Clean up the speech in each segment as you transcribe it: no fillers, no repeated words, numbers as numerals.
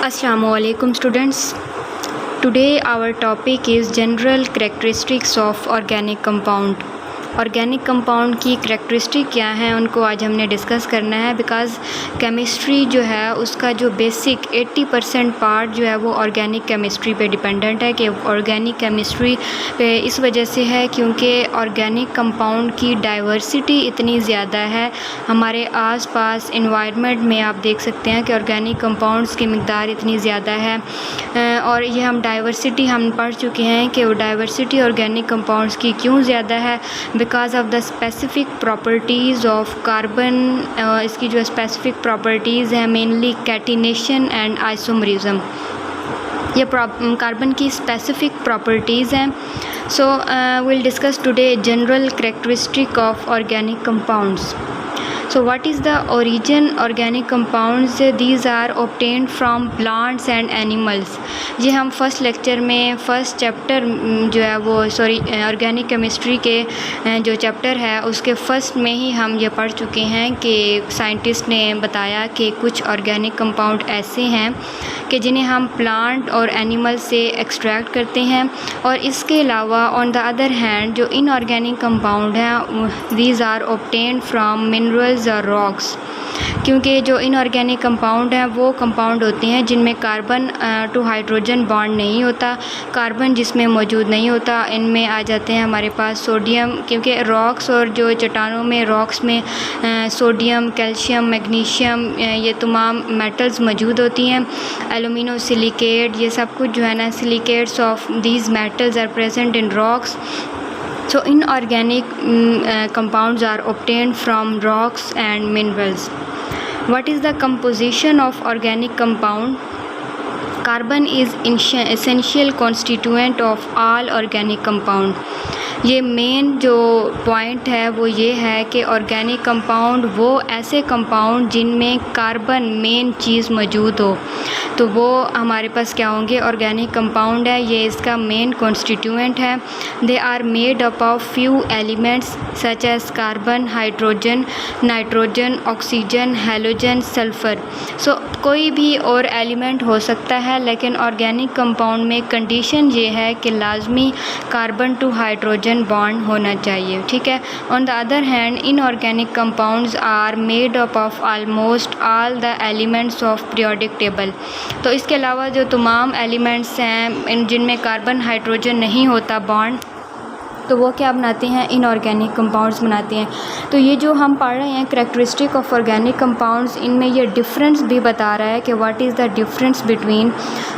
Assalamualaikum students. Today our topic is general characteristics of organic compound. Organic compound की characteristic क्या हैं उनको आज हमने डिस्कस करना है। बिकॉज़ केमिस्ट्री जो है उसका जो बेसिक 80% पार्ट जो है वो ऑर्गेनिक केमिस्ट्री पे डिपेंडेंट है। कि ऑर्गेनिक केमिस्ट्री पे इस वजह से है क्योंकि ऑर्गेनिक कंपाउंड की डाइवर्सिटी इतनी ज़्यादा है। हमारे आसपास एनवायरनमेंट में आप देख सकते हैं कि ऑर्गेनिक कंपाउंड्स की मिक़दार इतनी ज़्यादा है और ये हम डाइवर्सिटी हम पढ़ चुके हैं कि वो डाइवर्सिटी ऑर्गेनिक कंपाउंड्स की क्यों ज़्यादा है। Because of the specific properties of carbon. इसकी जो स्पेसिफ़िक प्रॉपर्टीज़ हैं मेनली कैटिनेशन एंड आइसोमरिज्म, ये कार्बन की स्पेसिफ़िक प्रॉपर्टीज़ हैं। So will discuss today general characteristic of organic compounds. So what is the origin organic compounds? These are obtained from plants and animals. ये हम first lecture में first chapter जो है वो organic chemistry के जो chapter है उसके फर्स्ट में ही हम ये पढ़ चुके हैं कि साइंटिस्ट ने बताया कि कुछ ऑर्गेनिक कंपाउंड ऐसे हैं कि जिन्हें हम प्लांट और एनिमल से एक्सट्रैक्ट करते हैं। और इसके अलावा ऑन द अदर हैंड जो इनऑर्गेनिक कंपाउंड हैं these are obtained from minerals और रॉक्स। क्योंकि जो इनऑर्गेनिक कंपाउंड हैं वो कंपाउंड होते हैं जिनमें कार्बन टू हाइड्रोजन बॉन्ड नहीं होता, कार्बन जिसमें मौजूद नहीं होता। इनमें आ जाते हैं हमारे पास सोडियम, क्योंकि रॉक्स और जो चट्टानों में रॉक्स में सोडियम, कैल्शियम, मैग्नीशियम ये तमाम मेटल्स मौजूद होती हैं। एलुमिनो सिलिकेट, ये सब कुछ जो है ना silicates of these metals are present in rocks. So inorganic compounds are obtained from rocks and minerals. What is the composition of organic compound? Carbon is essential constituent of all organic compound. ये main जो point है वो ये है कि organic compound वो ऐसे compound जिनमें कार्बन मेन चीज़ मौजूद हो तो वो हमारे पास क्या होंगे, ऑर्गेनिक कंपाउंड है। ये इसका मेन कॉन्स्टिट्यूएंट है। They are made up of few elements such as carbon, hydrogen, nitrogen, oxygen, halogen, sulphur. So कोई भी और एलिमेंट हो सकता है लेकिन ऑर्गेनिक कंपाउंड में कंडीशन ये है कि लाजमी कार्बन टू हाइड्रोजन बॉन्ड होना चाहिए, ठीक है। On the other hand inorganic compounds are made up of almost all the elements of periodic table. तो इसके अलावा जो तमाम एलिमेंट्स हैं जिनमें कार्बन हाइड्रोजन नहीं होता बॉन्ड, तो वो क्या बनाते हैं, इनऑर्गेनिक कंपाउंड्स बनाते हैं। तो ये जो हम पढ़ रहे हैं करैक्टरिस्टिक ऑफ ऑर्गेनिक कंपाउंड्स, इनमें ये डिफरेंस भी बता रहा है कि what is the difference between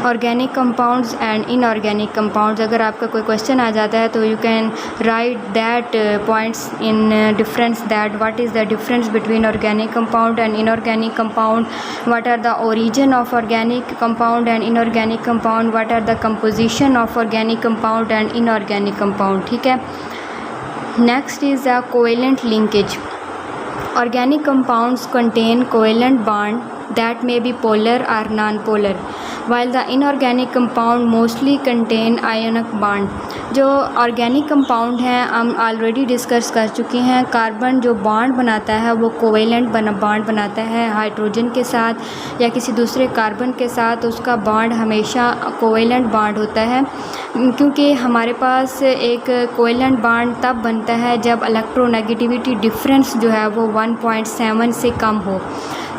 organic compounds and inorganic compounds. अगर आपका कोई क्वेश्चन आ जाता है तो you can write that points in difference, that what is the difference between organic compound and inorganic compound, what are the origin of organic compound and inorganic compound, what are the composition of organic compound and inorganic compound, ठीक है। Next is a covalent linkage. Organic compounds contain covalent bond that may be polar or non-polar, while the inorganic compound mostly contain ionic bond. जो organic compound हैं हम already discuss कर चुके हैं। Carbon जो bond बनाता है वो कोवेलेंट बॉन्ड बनाता है हाइड्रोजन के साथ या किसी दूसरे कार्बन के साथ, उसका बॉन्ड हमेशा कोवेलेंट बॉन्ड होता है। क्योंकि हमारे पास एक कोवेलेंट बॉन्ड तब बनता है जब इलेक्ट्रोनेगेटिविटी डिफरेंस जो है वो 1.7 से कम हो।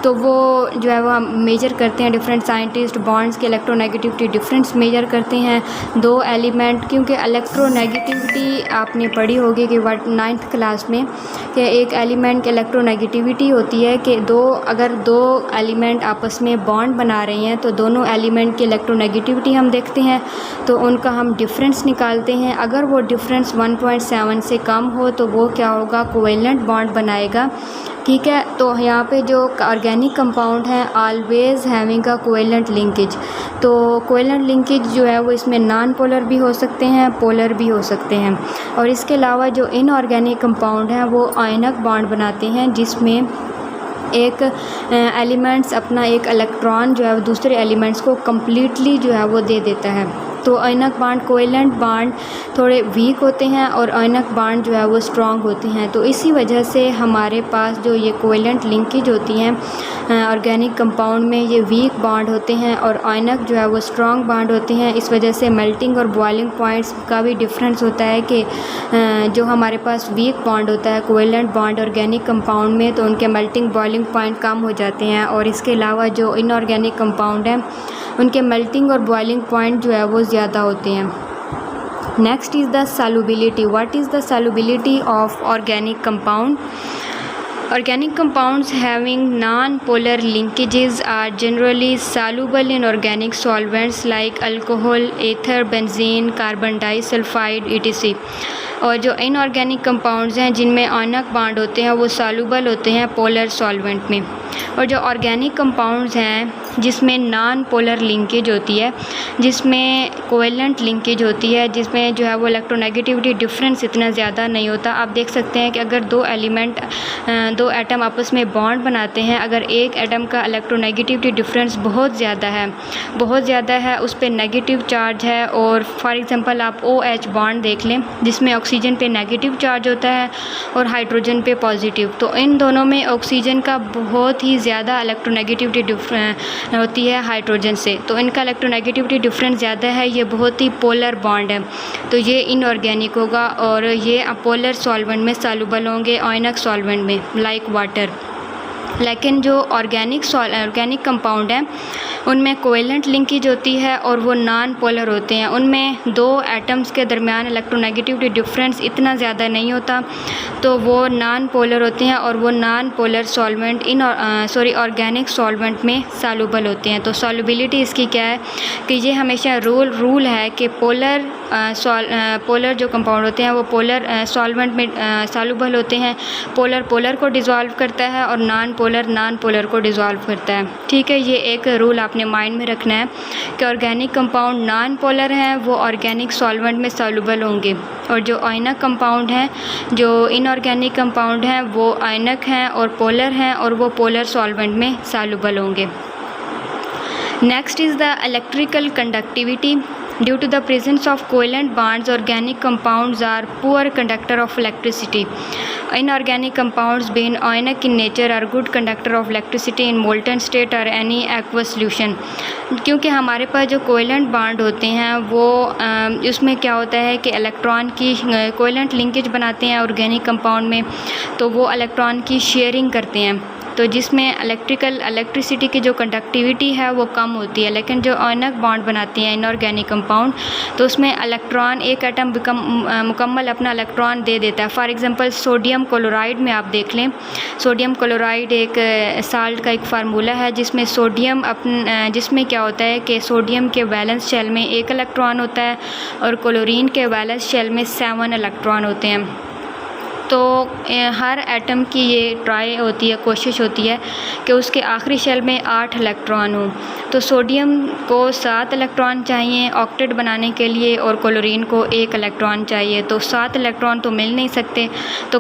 तो वो जो है वो हम मेजर करते हैं, डिफरेंट साइंटिस्ट बॉन्ड्स के इलेक्ट्रोनेगेटिविटी डिफरेंस मेजर करते हैं दो एलिमेंट। क्योंकि इलेक्ट्रोनेगेटिविटी आपने पढ़ी होगी कि 9th क्लास में कि एक एलिमेंट की इलेक्ट्रोनेगेटिविटी होती है कि अगर दो एलिमेंट आपस में बॉन्ड बना रहे हैं तो दोनों एलिमेंट की इलेक्ट्रोनेगेटिविटी हम देखते हैं तो उनका हम डिफरेंस निकालते हैं। अगर वो डिफरेंस 1.7 से कम हो तो वो क्या होगा, कोवेलेंट बॉन्ड बनाएगा, ठीक है। तो यहाँ पे जो ऑर्गेनिक कंपाउंड हैं always having a covalent linkage. तो कोवेलेंट लिंकेज जो है वो इसमें नॉन पोलर भी हो सकते हैं, पोलर भी हो सकते हैं। और इसके अलावा जो इनऑर्गेनिक कंपाउंड हैं वो आयनिक बॉन्ड बनाते हैं जिसमें एक एलिमेंट्स अपना एक इलेक्ट्रॉन जो है वो दूसरे एलिमेंट्स को कम्प्लीटली जो है वो दे देता है। तो आयनक बांड कोवेलेंट बांड थोड़े वीक होते हैं और आयनक बांड जो है वो स्ट्रॉन्ग होते हैं। तो इसी वजह से हमारे पास जो ये कोवेलेंट लिंकेज होती हैं ऑर्गेनिक कंपाउंड में, ये वीक बांड होते हैं और आयनक जो है वो स्ट्रॉन्ग बांड होते हैं। इस वजह से मेल्टिंग और बॉइलिंग पॉइंट्स का भी डिफरेंस होता है कि जो हमारे पास वीक बॉन्ड होता है कोवेलेंट बॉन्ड ऑर्गेनिक कंपाउंड में, तो उनके मेल्टिंग बॉइलिंग पॉइंट कम हो जाते हैं। और इसके अलावा जो इनऑर्गेनिक कंपाउंड हैं उनके मेल्टिंग और बॉइलिंग पॉइंट जो है वो ज़्यादा होते हैं। Next is the solubility. What is the solubility of organic compound? Organic compounds having non-polar linkages are generally soluble in organic solvents like alcohol, ether, benzene, carbon disulfide, etc. और जो inorganic compounds हैं जिनमें आयनक bond होते हैं वो soluble होते हैं polar solvent में। और जो ऑर्गेनिक कंपाउंड्स हैं जिसमें नॉन पोलर लिंकेज होती है, जिसमें कोवेलेंट लिंकेज होती है, जिसमें जो है वो इलेक्ट्रोनेगेटिविटी डिफरेंस इतना ज़्यादा नहीं होता। आप देख सकते हैं कि अगर दो एटम आपस में बॉन्ड बनाते हैं, अगर एक एटम का इलेक्ट्रोनेगेटिविटी डिफरेंस बहुत ज़्यादा है, उस पर नेगेटिव चार्ज है, और फॉर एग्जांपल आप OH बॉन्ड देख लें जिसमें ऑक्सीजन पे नेगेटिव चार्ज होता है और हाइड्रोजन पे पॉजिटिव, तो इन दोनों में ऑक्सीजन का बहुत ही ज़्यादा इलेक्ट्रोनेगेटिविटी होती है हाइड्रोजन से, तो इनका इलेक्ट्रोनेगेटिविटी डिफरेंस ज़्यादा है, ये बहुत ही पोलर बॉन्ड है, तो ये इनऑर्गेनिक होगा और ये पोलर सॉल्वेंट में सॉल्युबल होंगे, आयनक सॉल्वेंट में लाइक वाटर। लेकिन जो ऑर्गेनिक कंपाउंड हैं उनमें कोवेलेंट लिंकेज होती है और वो नॉन पोलर होते हैं, उनमें दो एटम्स के दरमियान इलेक्ट्रोनेगेटिविटी डिफरेंस इतना ज़्यादा नहीं होता, तो वो नॉन पोलर होते हैं और वो non polar solvent organic solvent में सॉल्युबल होते हैं। तो सॉल्युबिलिटी इसकी क्या है कि ये हमेशा रूल है कि पोलर जो कंपाउंड होते हैं वो पोलर सॉल्वेंट में सॉल्युबल होते हैं, पोलर को डिज़ोल्व करता है और नॉन पोलर को डिज़ोल्व करता है। ठीक है, ये एक रूल आपने माइंड में रखना है कि ऑर्गेनिक कंपाउंड नॉन पोलर हैं वो ऑर्गेनिक सॉल्वेंट में सॉल्युबल होंगे, और जो आयनक कंपाउंड हैं, जो इनऑर्गेनिक कंपाउंड हैं, वो आयनक हैं और पोलर हैं और वो पोलर सॉल्वेंट में सॉल्युबल होंगे। Next is the electrical conductivity. Due to the presence of covalent bonds, organic compounds are poor conductor of electricity. Inorganic compounds being ionic in nature are good conductor of electricity in molten state or any aqueous solution. क्योंकि हमारे पास जो covalent bond होते हैं वो उसमें क्या होता है कि इलेक्ट्रॉन की कोवेलेंट लिंकेज बनाते हैं ऑर्गेनिक कंपाउंड में, तो वो इलेक्ट्रॉन की शेयरिंग करते हैं, तो जिसमें इलेक्ट्रिसिटी की जो कंडक्टिविटी है वो कम होती है। लेकिन जो आयनक बॉन्ड बनाती हैं इनऑर्गेनिक कंपाउंड, तो उसमें इलेक्ट्रॉन एक एटम मुकम्मल अपना इलेक्ट्रॉन दे देता है। फॉर एग्जांपल सोडियम क्लोराइड में आप देख लें, सोडियम क्लोराइड एक साल्ट का एक फार्मूला है जिसमें क्या होता है कि सोडियम के वैलेंस शेल में 1 इलेक्ट्रॉन होता है और क्लोरीन के वैलेंस शेल में 7 इलेक्ट्रॉन होते हैं। तो हर एटम की ये ट्राई होती है, कोशिश होती है कि उसके आखिरी शेल में 8 इलेक्ट्रॉन हो। तो सोडियम को 7 इलेक्ट्रॉन चाहिए ऑक्टेट बनाने के लिए और क्लोरीन को 1 इलेक्ट्रॉन चाहिए, तो 7 इलेक्ट्रॉन तो मिल नहीं सकते, तो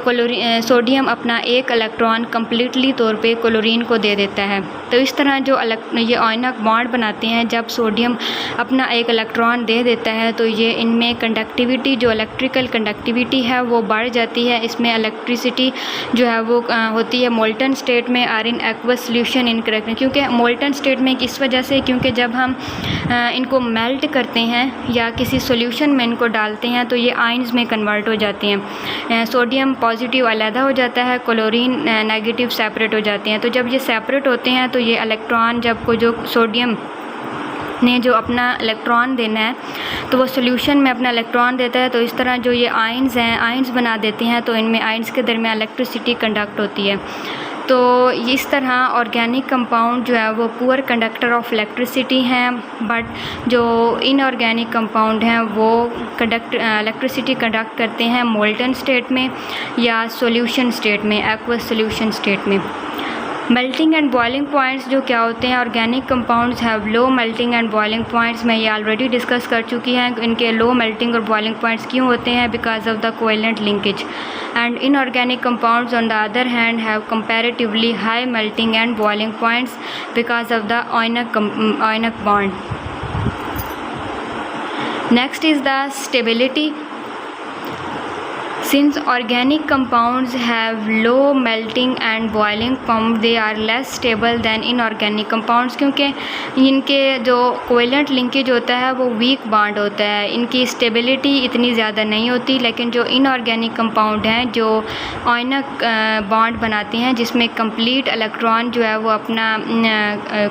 सोडियम अपना 1 इलेक्ट्रॉन कम्प्लीटली तौर पे क्लोरीन को दे देता है। तो इस तरह जो ये आयनक बॉन्ड बनाते हैं, जब सोडियम अपना 1 इलेक्ट्रॉन दे देता है तो ये इनमें कंडक्टिविटी जो इलेक्ट्रिकल कंडक्टिविटी है वो बढ़ जाती है। इसमें इलेक्ट्रिसिटी जो है वो होती है मोल्टन स्टेट में और इन एक्वस सोल्यूशन इनकरेक्ट, क्योंकि मोल्टन स्टेट में इस वजह से क्योंकि जब हम इनको मेल्ट करते हैं या किसी सॉल्यूशन में इनको डालते हैं तो ये आयंस में कन्वर्ट हो जाते हैं। सोडियम पॉजिटिव अलग हो जाता है, क्लोरीन नेगेटिव सेपरेट हो जाते हैं। तो जब ये सेपरेट होते हैं तो ये इलेक्ट्रॉन जब को जो सोडियम ने जो अपना इलेक्ट्रॉन देना है तो वो सॉल्यूशन में अपना इलेक्ट्रॉन देता है, तो इस तरह जो ये आयंस हैं आयंस बना देते हैं, तो इनमें आयंस के दरमियान इलेक्ट्रिसिटी कंडक्ट होती है। तो इस तरह ऑर्गेनिक कंपाउंड जो है वो पुअर कंडक्टर ऑफ इलेक्ट्रिसिटी हैं, बट जो इनऑर्गेनिक कंपाउंड हैं वो इलेक्ट्रिसिटी कंडक्ट करते हैं मोल्टन स्टेट में या सॉल्यूशन स्टेट में, एक्वस सॉल्यूशन स्टेट में। मेल्टिंग एंड बॉइलिंग पॉइंट्स जो क्या होते हैं, organic compounds have low melting and boiling points. मैं ये ऑलरेडी डिस्कस कर चुकी हैं इनके लो मेल्टिंग और बॉइलिंग पॉइंट्स क्यों होते हैं, because of the covalent linkage. And inorganic compounds on the other hand have comparatively high melting and boiling points because of the ionic bond. Next is the stability. Since organic compounds have low melting and boiling point, they are less stable than inorganic compounds, क्योंकि इनके जो covalent linkage होता है वो weak bond होता है, इनकी stability इतनी ज़्यादा नहीं होती। लेकिन जो इनऑर्गेनिक कंपाउंड हैं जो आयनिक बॉन्ड बनाते हैं जिसमें कंप्लीट इलेक्ट्रॉन जो है वो अपना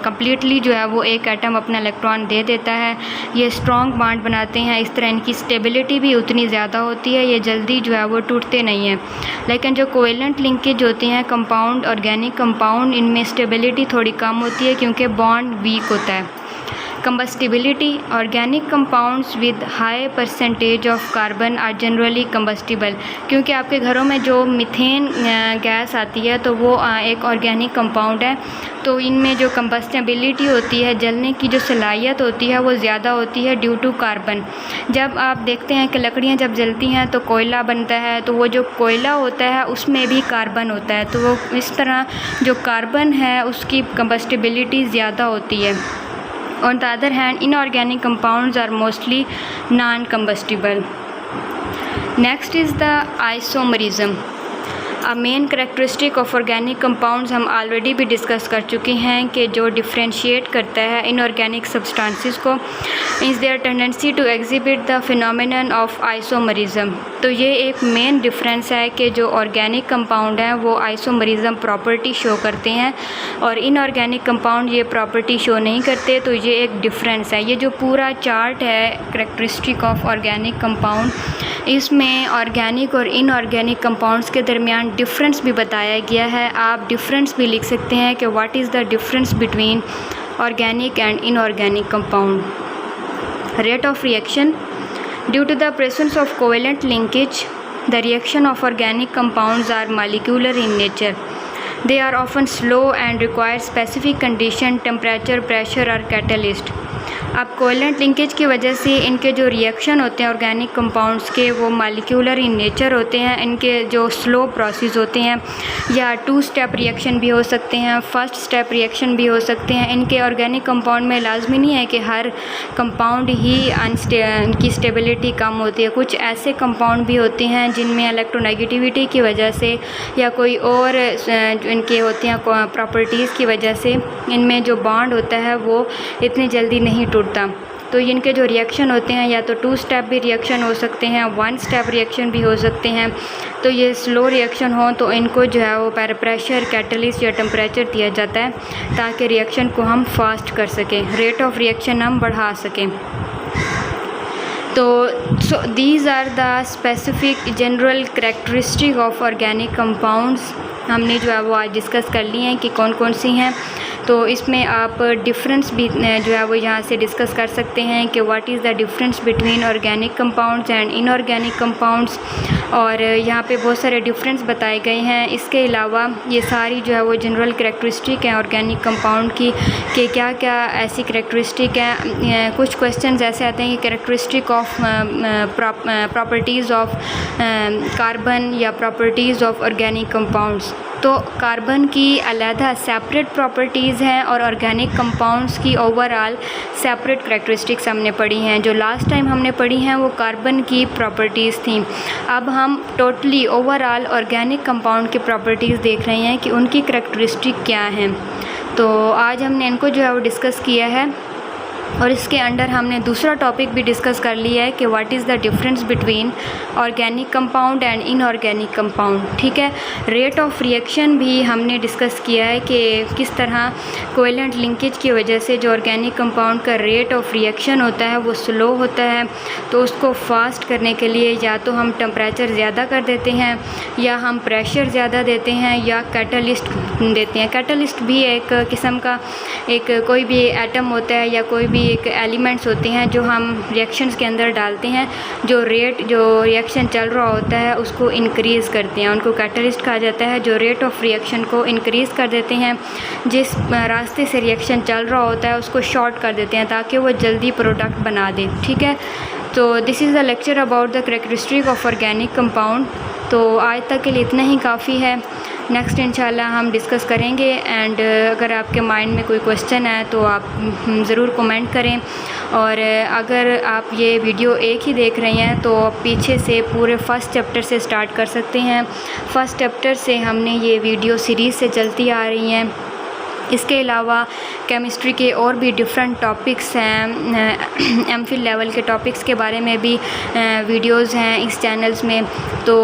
कम्प्लीटली जो है वो एक एटम अपना इलेक्ट्रॉन दे देता है, ये स्ट्रॉन्ग बॉन्ड बनाते हैं। इस तरह इनकी स्टेबिलिटी भी उतनी ज़्यादा होती है, ये जल्दी जो है वो टूटते नहीं हैं। लेकिन जो कोवेलेंट लिंकेज होते हैं कंपाउंड, ऑर्गेनिक कंपाउंड, इनमें स्टेबिलिटी थोड़ी कम होती है क्योंकि बॉन्ड वीक होता है। Combustibility, organic compounds with high percentage of carbon are generally combustible, क्योंकि आपके घरों में जो मीथेन गैस आती है तो वो एक ऑर्गेनिक कंपाउंड है, तो इनमें जो कंबस्टिबिलिटी होती है, जलने की जो सलाहियत होती है वो ज़्यादा होती है ड्यू टू कार्बन। जब आप देखते हैं कि लकड़ियाँ जब जलती हैं तो कोयला बनता है, तो वो जो कोयला होता है उसमें भी कार्बन होता है, तो वो इस तरह जो कार्बन है उसकी कंबस्टिबिलिटी ज़्यादा होती है। On the other hand, inorganic compounds are mostly non-combustible. Next is the isomerism. A main characteristic of organic compounds हम ऑलरेडी भी डिस्कस कर चुके हैं कि जो डिफ्रेंशिएट करता है इनऑर्गेनिक सब्सटेंसेस को is their tendency to exhibit the phenomenon of isomerism. तो ये एक मेन डिफरेंस है कि जो ऑर्गेनिक कंपाउंड हैं वो आइसोमरिज्म प्रॉपर्टी शो करते हैं और इनऑर्गेनिक कंपाउंड ये प्रॉपर्टी शो नहीं करते, तो ये एक डिफरेंस है। ये जो पूरा चार्ट है करैक्टरिस्टिक ऑफ ऑर्गेनिक कंपाउंड, इसमें ऑर्गेनिक और इनऑर्गेनिक कंपाउंड्स के दरमियान डिफरेंस भी बताया गया है। आप डिफरेंस भी लिख सकते हैं कि what is the difference between organic and inorganic compound. Rate of reaction, due to the presence of covalent linkage the reaction of organic compounds are molecular in nature, they are often slow and require specific condition, temperature, pressure or catalyst। अब covalent linkage की वजह से इनके जो reaction होते हैं organic compounds के वो मॉलिक्यूलर इन नेचर होते हैं, इनके जो स्लो प्रोसेस होते हैं या 2 स्टेप रिएक्शन भी हो सकते हैं, फर्स्ट स्टेप रिएक्शन भी हो सकते हैं। इनके ऑर्गेनिक कंपाउंड में लाजमी नहीं है कि हर कंपाउंड ही इनकी स्टेबिलिटी कम होती है, कुछ ऐसे कंपाउंड भी होते हैं जिनमें इलेक्ट्रोनेगेटिविटी की वजह से या कोई और इनके होते हैं प्रॉपर्टीज़ की वजह से इनमें जो बॉन्ड होता है वो इतनी जल्दी नहीं टूटता। तो इनके जो रिएक्शन होते हैं या तो 2 स्टेप भी रिएक्शन हो सकते हैं, 1 स्टेप रिएक्शन भी हो सकते हैं। तो ये स्लो रिएक्शन हो तो इनको जो है वो प्रेशर, कैटलिस्ट या टेम्परेचर दिया जाता है ताकि रिएक्शन को हम फास्ट कर सकें, रेट ऑफ रिएक्शन हम बढ़ा सकें। तो these are the specific general characteristic of organic compounds हमने जो है वो आज डिस्कस कर ली हैं कि कौन कौन सी हैं। तो इसमें आप डिफरेंस भी जो है वो यहाँ से डिस्कस कर सकते हैं कि what is the difference between organic compounds and inorganic compounds, और यहाँ पे बहुत सारे डिफरेंस बताए गए हैं। इसके अलावा ये सारी जो है वो जनरल करैक्टरिस्टिक हैं ऑर्गेनिक कंपाउंड की कि क्या क्या ऐसी करैक्टरिस्टिक हैं। कुछ क्वेश्चंस ऐसे आते हैं कि characteristic of properties of carbon या प्रॉपर्टीज़ ऑफ ऑर्गेनिक कंपाउंड्स। तो कार्बन की अलहदा सेपरेट प्रॉपर्टीज़ हैं और ऑर्गेनिक कंपाउंड्स की ओवरऑल सेपरेट करैक्टरिस्टिक्स हमने पढ़ी हैं। जो लास्ट टाइम हमने पढ़ी हैं वो कार्बन की प्रॉपर्टीज़ थी। अब हम टोटली ओवरऑल ऑर्गेनिक कंपाउंड की प्रॉपर्टीज़ देख रहे हैं कि उनकी करैक्टरिस्टिक क्या हैं। तो आज हमने इनको जो है वो डिस्कस किया है और इसके अंडर हमने दूसरा टॉपिक भी डिस्कस कर लिया है कि what is the difference between organic compound and inorganic compound. ठीक है, रेट ऑफ रिएक्शन भी हमने डिस्कस किया है कि किस तरह कोवेलेंट लिंकेज की वजह से जो ऑर्गेनिक कंपाउंड का रेट ऑफ रिएक्शन होता है वो स्लो होता है। तो उसको फास्ट करने के लिए या तो हम टेम्परेचर ज़्यादा कर देते हैं या हम प्रेशर ज़्यादा देते हैं या कैटलिस्ट देते हैं। कैटलिस्ट भी एक किस्म का एक कोई भी एटम होता है या कोई भी एक एलिमेंट्स होते हैं जो हम रिएक्शंस के अंदर डालते हैं, जो रिएक्शन चल रहा होता है उसको इंक्रीज़ करते हैं, उनको कैटलिस्ट कहा जाता है। जो रेट ऑफ रिएक्शन को इंक्रीज़ कर देते हैं, जिस रास्ते से रिएक्शन चल रहा होता है उसको शॉर्ट कर देते हैं ताकि वो जल्दी प्रोडक्ट बना दे। ठीक है, तो this is the lecture about the characteristic of organic compound. तो आज तक के लिए इतना ही काफ़ी है। नेक्स्ट इंशाल्लाह हम डिस्कस करेंगे। एंड अगर आपके माइंड में कोई क्वेश्चन है तो आप ज़रूर कमेंट करें। और अगर आप ये वीडियो एक ही देख रहे हैं तो आप पीछे से पूरे फ़र्स्ट चैप्टर से स्टार्ट कर सकते हैं। फ़र्स्ट चैप्टर से हमने ये वीडियो सीरीज़ से चलती आ रही हैं। इसके अलावा केमिस्ट्री के और भी डिफरेंट टॉपिक्स हैं, एमफिल लेवल के टॉपिक्स के बारे में भी वीडियोस हैं इस चैनल्स में। तो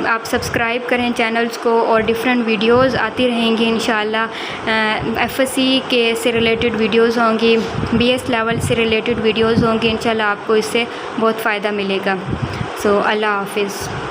आप सब्सक्राइब करें चैनल्स को और डिफरेंट वीडियोस आती रहेंगी इंशाल्लाह। एफएससी के से रिलेटेड वीडियोस होंगी, बीएस लेवल से रिलेटेड वीडियोस होंगी। इंशाल्लाह आपको इससे बहुत फ़ायदा मिलेगा। सो अल्लाह हाफिज़।